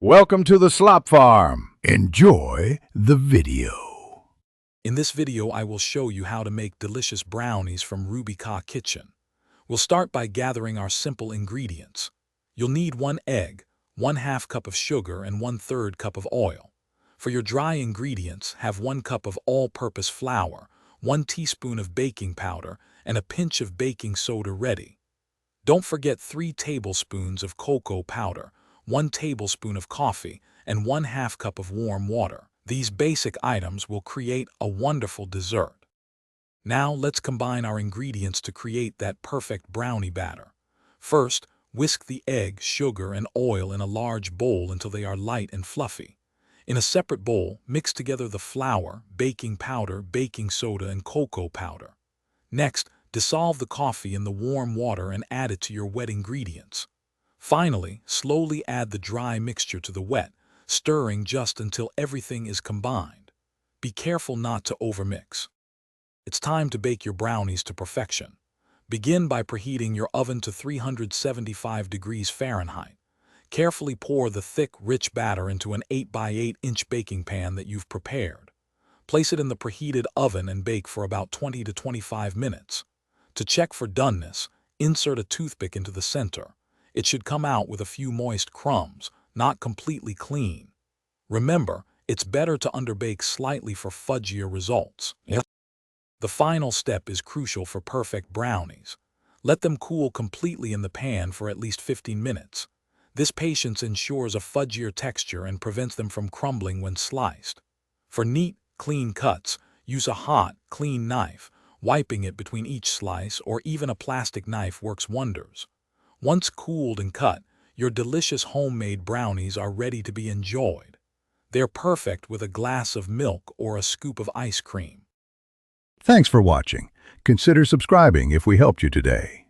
Welcome to the Slop Farm. Enjoy the video. In this video, I will show you how to make delicious brownies from Rubika Kitchen. We'll start by gathering our simple ingredients. You'll need 1 egg, 1/2 cup of sugar, and 1/3 cup of oil. For your dry ingredients, have 1 cup of all-purpose flour, 1 teaspoon of baking powder, and a pinch of baking soda ready. Don't forget 3 tablespoons of cocoa powder, 1 tablespoon of coffee, and 1/2 cup of warm water. These basic items will create a wonderful dessert. Now let's combine our ingredients to create that perfect brownie batter. First, whisk the egg, sugar, and oil in a large bowl until they are light and fluffy. In a separate bowl, mix together the flour, baking powder, baking soda, and cocoa powder. Next, dissolve the coffee in the warm water and add it to your wet ingredients. Finally, slowly add the dry mixture to the wet, stirring just until everything is combined. Be careful not to overmix. It's time to bake your brownies to perfection. Begin by preheating your oven to 375 degrees Fahrenheit. Carefully pour the thick, rich batter into an 8 by 8 inch baking pan that you've prepared. Place it in the preheated oven and bake for about 20 to 25 minutes. To check for doneness, insert a toothpick into the center. It should come out with a few moist crumbs, not completely clean. Remember, it's better to underbake slightly for fudgier results. The final step is crucial for perfect brownies. Let them cool completely in the pan for at least 15 minutes. This patience ensures a fudgier texture and prevents them from crumbling when sliced. For neat, clean cuts, use a hot, clean knife. Wiping it between each slice or even a plastic knife works wonders. Once cooled and cut, your delicious homemade brownies are ready to be enjoyed. They're perfect with a glass of milk or a scoop of ice cream. Thanks for watching. Consider subscribing if we helped you today.